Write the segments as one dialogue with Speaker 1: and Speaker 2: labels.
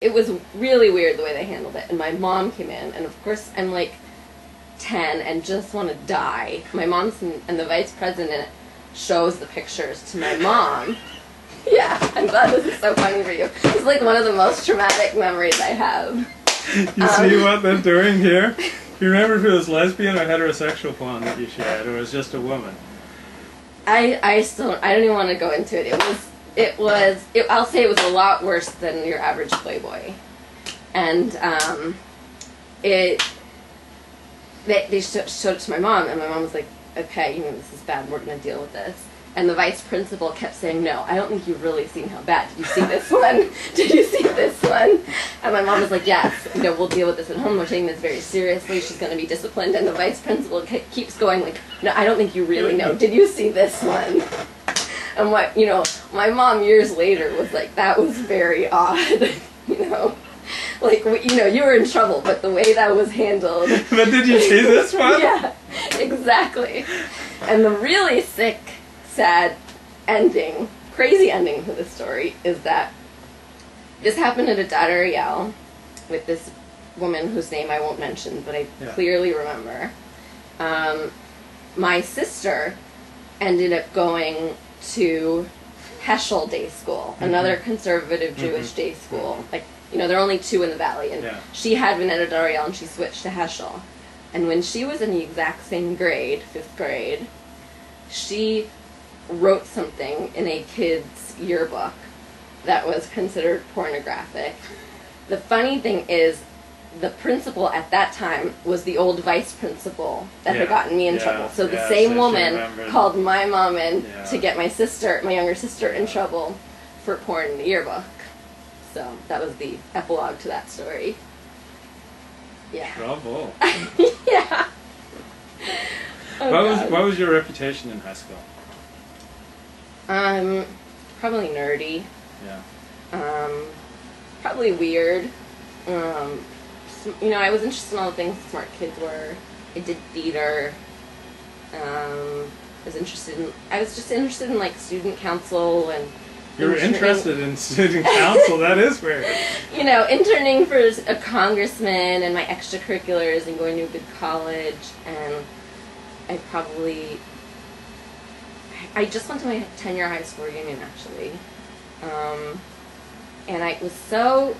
Speaker 1: It was really weird the way they handled it. And my mom came in, and of course I'm like 10 and just want to die. My mom's and the vice president shows the pictures to my mom. Yeah, I'm glad this is so funny for you. It's like one of the most traumatic memories I have.
Speaker 2: You see what they're doing here? You remember if it was lesbian or heterosexual porn that you shared, or it was just a woman?
Speaker 1: I don't even want to go into it. I'll say it was a lot worse than your average Playboy. And they showed it to my mom, and my mom was like, okay, this is bad, we're going to deal with this. And the vice principal kept saying, no, I don't think you've really seen how bad. Did you see this one? Did you see this one? And my mom was like, yes, we'll deal with this at home. We're taking this very seriously. She's going to be disciplined. And the vice principal keeps going like, no, I don't think you really know. Did you see this one? And my mom years later was like, that was very odd, Like, you were in trouble, but the way that was handled.
Speaker 2: But did you see this one?
Speaker 1: Yeah, exactly. And the really sick, sad ending, crazy ending to this story is that this happened at a Dada Riel with this woman whose name I won't mention, but I clearly remember. My sister ended up going to Heschel Day School, another conservative Jewish day school. Like, there are only two in the Valley, and she had been at a Dada Riel and she switched to Heschel. And when she was in the exact same grade, 5th grade, she wrote something in a kid's yearbook that was considered pornographic. The funny thing is, the principal at that time was the old vice principal that had gotten me in trouble. So the same woman called my mom in to get my younger sister, in trouble for porn in the yearbook. So that was the epilogue to that story. Yeah.
Speaker 2: Trouble.
Speaker 1: Yeah. Oh,
Speaker 2: what was your reputation in high school?
Speaker 1: Probably nerdy.
Speaker 2: Yeah.
Speaker 1: Probably weird. I was interested in all the things smart kids were. I did theater. I was just interested in like student council and.
Speaker 2: You were interested in student council. That is weird.
Speaker 1: Interning for a congressman and my extracurriculars and going to a good college, and I just went to my 10-year high school reunion, actually. And it was so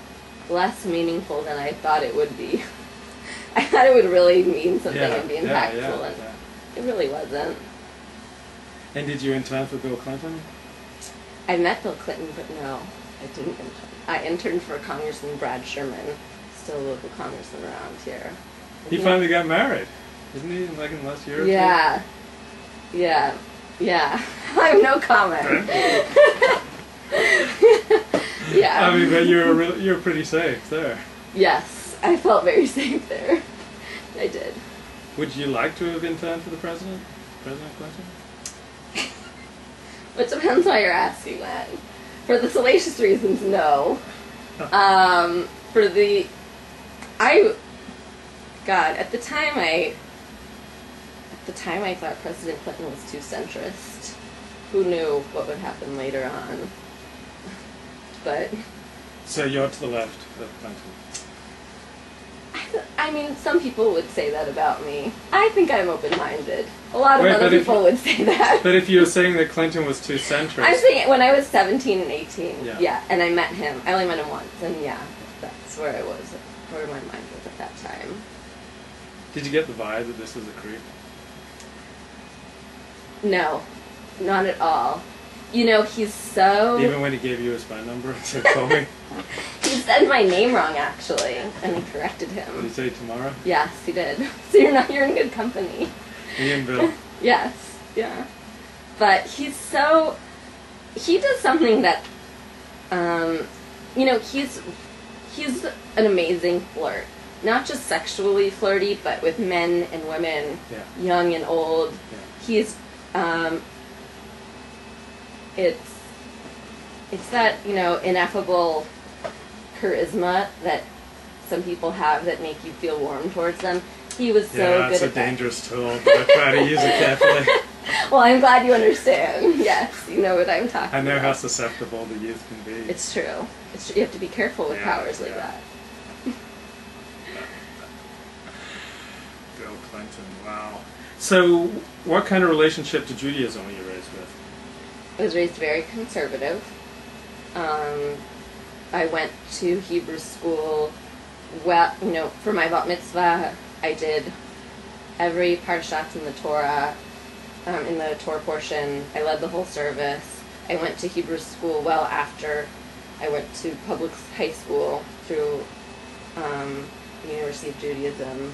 Speaker 1: less meaningful than I thought it would be. I thought it would really mean something and be impactful, and it really wasn't.
Speaker 2: And did you intern for Bill Clinton?
Speaker 1: I met Bill Clinton, but no, I didn't intern. I interned for Congressman Brad Sherman, still a local congressman around here.
Speaker 2: He finally got married, didn't he, like in the last year or two?
Speaker 1: Yeah. I have no comment. Yeah.
Speaker 2: I mean, but you're pretty safe there.
Speaker 1: Yes, I felt very safe there. I did.
Speaker 2: Would you like to have interned for the president? President Clinton?
Speaker 1: It depends why you're asking that. For the salacious reasons, no. At the time I thought President Clinton was too centrist. Who knew what would happen later on? But.
Speaker 2: So you're to the left of Clinton.
Speaker 1: I mean, some people would say that about me. I think I'm open-minded. A lot of other people would say that.
Speaker 2: But if you were saying that Clinton was too centrist...
Speaker 1: I'm saying when I was 17 and 18, and I met him. I only met him once, and that's where I was, where my mind was at that time.
Speaker 2: Did you get the vibe that this was a creep?
Speaker 1: No, not at all. He's so...
Speaker 2: Even when he gave you his phone number and said, call me?
Speaker 1: He said my name wrong, actually, and I corrected him.
Speaker 2: Did he say tomorrow?
Speaker 1: Yes, he did. So you're in good company.
Speaker 2: Me and Bill.
Speaker 1: Yes, yeah. But he does something that, he's an amazing flirt. Not just sexually flirty, but with men and women, young and old.
Speaker 2: Yeah.
Speaker 1: He's, it's that, ineffable charisma that some people have that make you feel warm towards them. He was so good at that.
Speaker 2: Yeah, it's a dangerous tool, but I try to use it carefully.
Speaker 1: Well, I'm glad you understand. Yes, you know what I'm talking about.
Speaker 2: I know how susceptible the youth can be.
Speaker 1: It's true. You have to be careful with powers like that.
Speaker 2: Bill Clinton, wow. So, what kind of relationship to Judaism were you raised with?
Speaker 1: I was raised very conservative. I went to Hebrew school. Well, for my bat mitzvah, I did every parshat in the Torah, in the Torah portion. I led the whole service. I went to Hebrew school well after I went to public high school through the University of Judaism,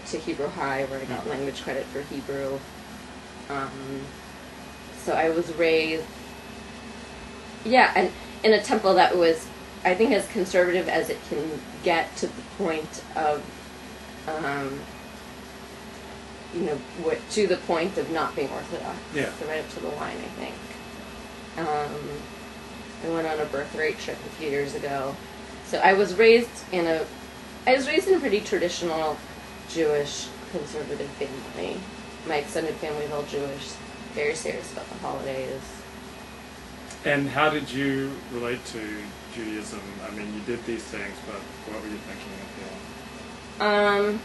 Speaker 1: to Hebrew High, where I got language credit for Hebrew. So I was raised, and in a temple that was, I think, as conservative as it can get, to the point of, to the point of not being Orthodox.
Speaker 2: Yeah.
Speaker 1: So right up to the line, I think. I went on a birthright trip a few years ago. So I was raised in a pretty traditional Jewish conservative family. My extended family is all Jewish, very serious about the holidays.
Speaker 2: And how did you relate to Judaism? I mean, you did these things, but what were you thinking of doing?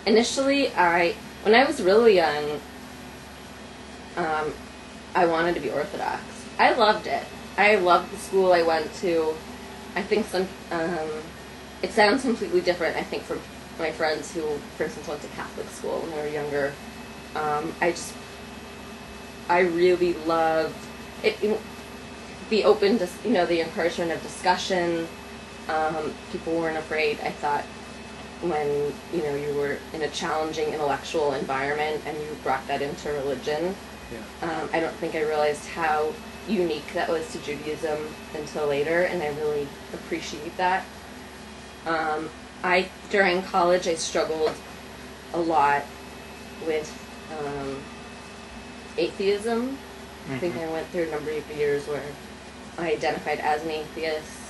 Speaker 1: Initially, when I was really young, I wanted to be Orthodox. I loved it. I loved the school I went to. I think it sounds completely different, I think, from my friends who, for instance, went to Catholic school when they were younger. I really loved it. Be open to, the encouragement of discussion. People weren't afraid, I thought, when, you were in a challenging intellectual environment and you brought that into religion. Yeah. I don't think I realized how unique that was to Judaism until later, and I really appreciate that. During college, I struggled a lot with atheism. Mm-hmm. I think I went through a number of years where I identified as an atheist.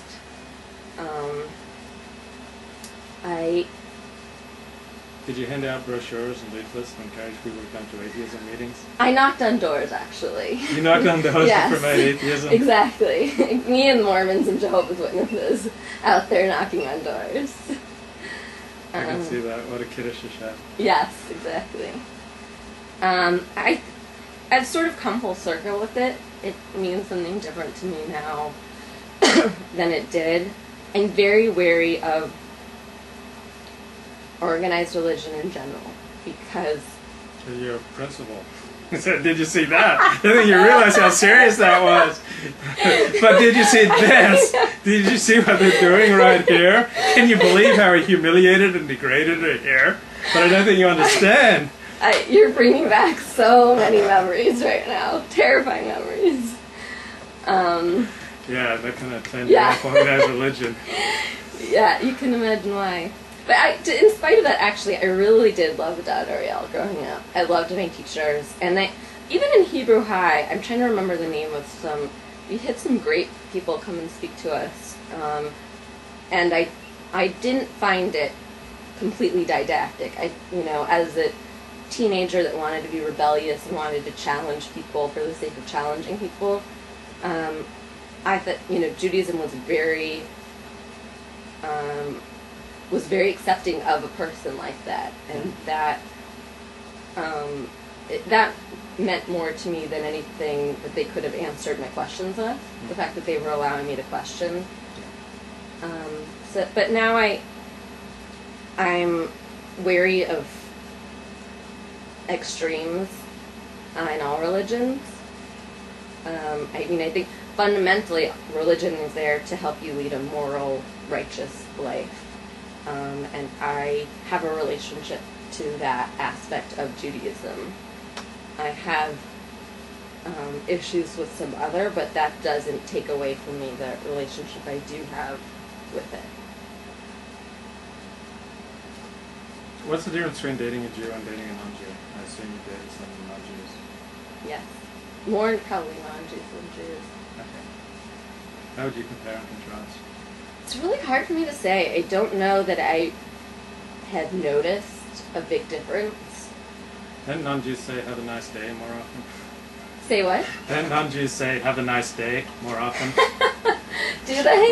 Speaker 2: Did you hand out brochures and leaflets to encourage people to come to atheism meetings?
Speaker 1: I knocked on doors, actually.
Speaker 2: You knocked on doors
Speaker 1: Yes.
Speaker 2: to promote atheism?
Speaker 1: Exactly. Me and Mormons and Jehovah's Witnesses out there knocking on doors.
Speaker 2: I can see that. What a kiddish shot.
Speaker 1: Yes, exactly. I've sort of come full circle with it. It means something different to me now than it did. I'm very wary of organized religion in general, because...
Speaker 2: You're a principal. Did you see that? I think you realize how serious that was. But did you see this? Did you see what they're doing right here? Can you believe how humiliated and degraded they're here? But I don't think you understand.
Speaker 1: You're bringing back so many memories right now. Terrifying memories.
Speaker 2: Yeah, that kind of turned you off organized religion.
Speaker 1: Yeah, you can imagine why. But in spite of that, actually, I really did love Dad Ariel growing up. I loved my teachers. And even in Hebrew High, I'm trying to remember the name of we had some great people come and speak to us. And I didn't find it completely didactic. As a teenager that wanted to be rebellious and wanted to challenge people for the sake of challenging people, I thought, Judaism was very accepting of a person like that, and that that meant more to me than anything that they could have answered my questions with. The fact that they were allowing me to question. But now I'm wary of extremes in all religions. I think fundamentally religion is there to help you lead a moral, righteous life. And I have a relationship to that aspect of Judaism. I have issues with some other, but that doesn't take away from me the relationship I do have with it.
Speaker 2: What's the difference between dating a Jew and dating a non-Jew? I assume you dated some non-Jews.
Speaker 1: Yes. More probably non-Jews than Jews.
Speaker 2: Okay. How would you compare and contrast?
Speaker 1: It's really hard for me to say. I don't know that I had noticed a big difference.
Speaker 2: Then non-Jews say have a nice day more often.
Speaker 1: Say what?
Speaker 2: Then non-Jews say have a nice day more often.
Speaker 1: Do they?